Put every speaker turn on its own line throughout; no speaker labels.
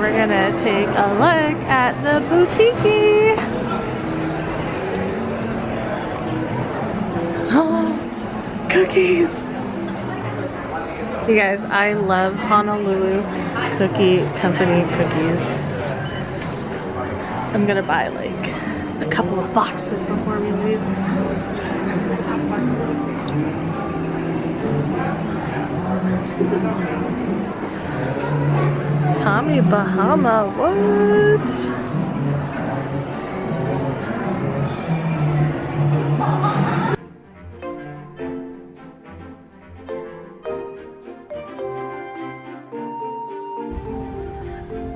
we're gonna take a look at the boutique. Oh, cookies! You guys, I love Honolulu Cookie Company cookies. I'm gonna buy like a couple of boxes before we leave. Tommy Bahama, what?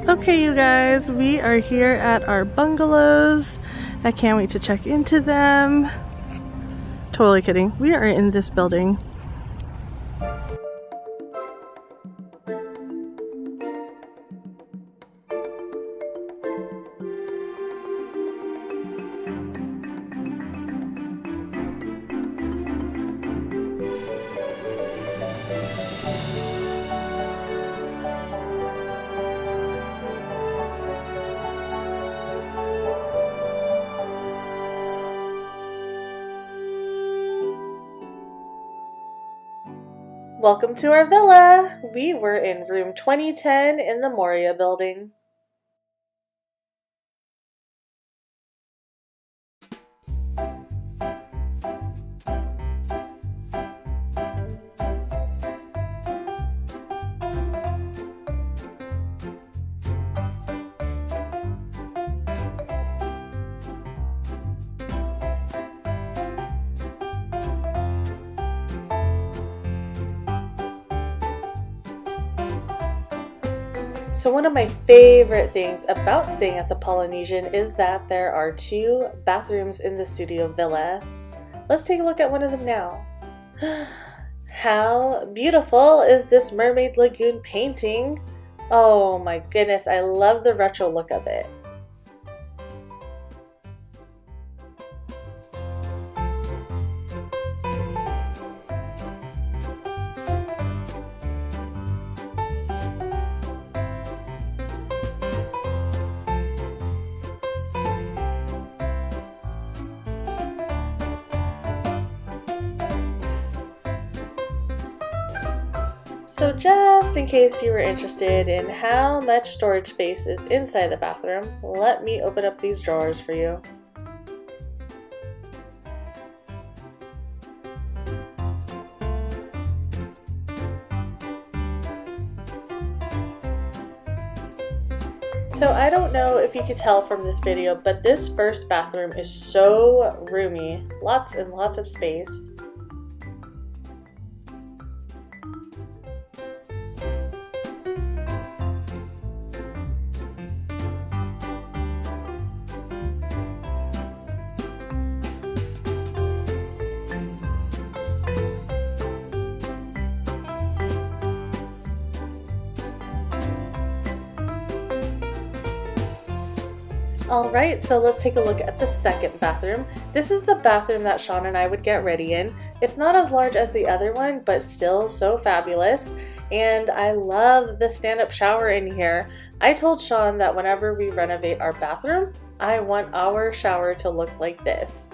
Okay, you guys, we are here at our bungalows. I can't wait to check into them. Totally kidding. We are in this building. Welcome to our villa! We were in room 2010 in the Moorea building. So one of my favorite things about staying at the Polynesian is that there are 2 bathrooms in the studio villa. Let's take a look at one of them now. How beautiful is this mermaid lagoon painting? Oh my goodness, I love the retro look of it. So just in case you were interested in how much storage space is inside the bathroom, let me open up these drawers for you. So I don't know if you could tell from this video, but this first bathroom is so roomy. Lots and lots of space. Alright, so let's take a look at the second bathroom. This is the bathroom that Sean and I would get ready in. It's not as large as the other one, but still so fabulous. And I love the stand-up shower in here. I told Sean that whenever we renovate our bathroom, I want our shower to look like this.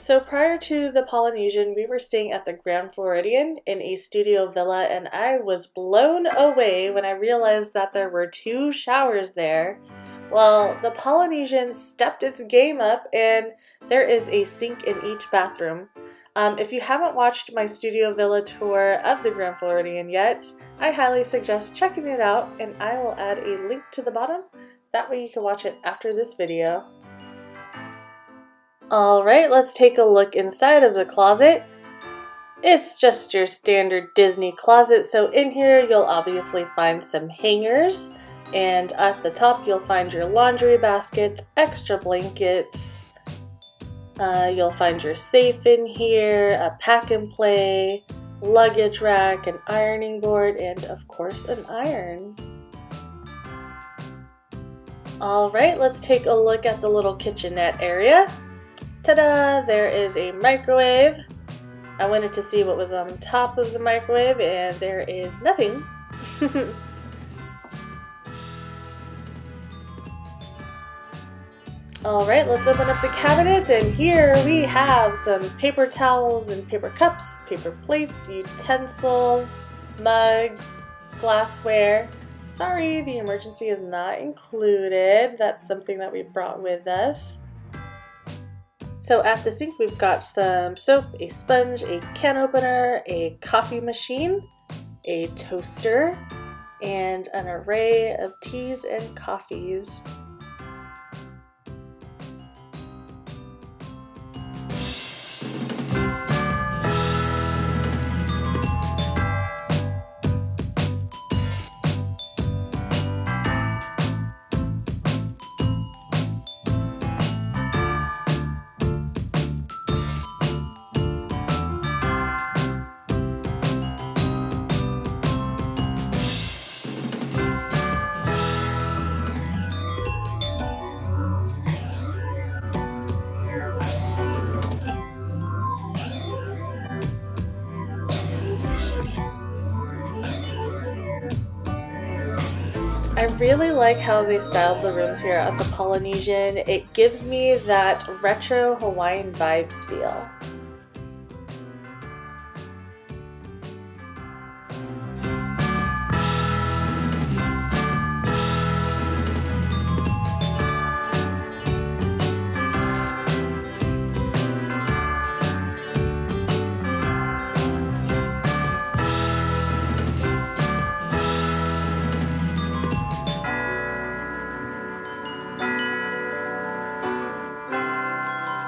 So prior to the Polynesian, we were staying at the Grand Floridian in a studio villa, and I was blown away when I realized that there were 2 showers there. Well, the Polynesian stepped its game up, and there is a sink in each bathroom. If you haven't watched my studio villa tour of the Grand Floridian yet, I highly suggest checking it out, and I will add a link to the bottom, so that way you can watch it after this video. Alright, let's take a look inside of the closet. It's just your standard Disney closet, so in here you'll obviously find some hangers, and at the top you'll find your laundry basket, extra blankets, you'll find your safe in here, a pack and play, luggage rack, an ironing board, and of course an iron. Alright, let's take a look at the little kitchenette area. Ta-da! There is a microwave. I wanted to see what was on top of the microwave, and there is nothing. Alright, let's open up the cabinet, and here we have some paper towels and paper cups, paper plates, utensils, mugs, glassware. Sorry, the emergency is not included. That's something that we brought with us. So at the sink we've got some soap, a sponge, a can opener, a coffee machine, a toaster, and an array of teas and coffees. I really like how they styled the rooms here at the Polynesian. It gives me that retro Hawaiian vibes feel.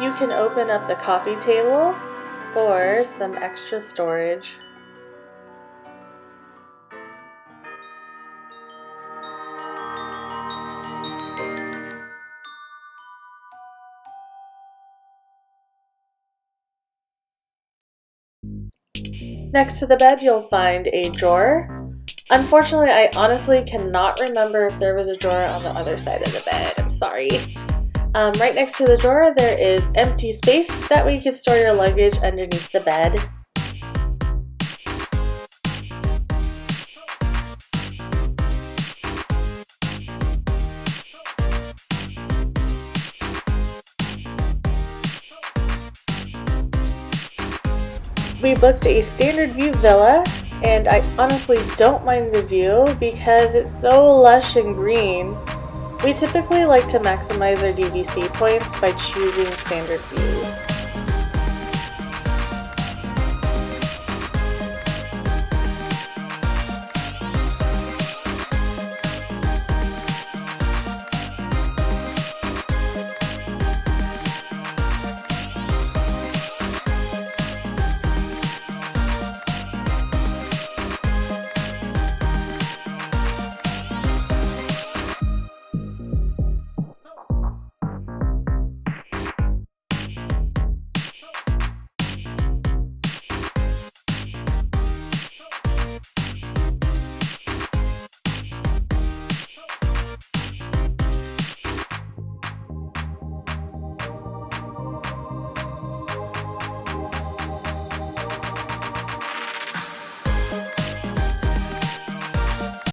You can open up the coffee table for some extra storage. Next to the bed, you'll find a drawer. Unfortunately, I honestly cannot remember if there was a drawer on the other side of the bed. I'm sorry. Right next to the drawer, there is empty space. That way you can store your luggage underneath the bed. We booked a standard view villa, and I honestly don't mind the view because it's so lush and green. We typically like to maximize our DVC points by choosing standard views.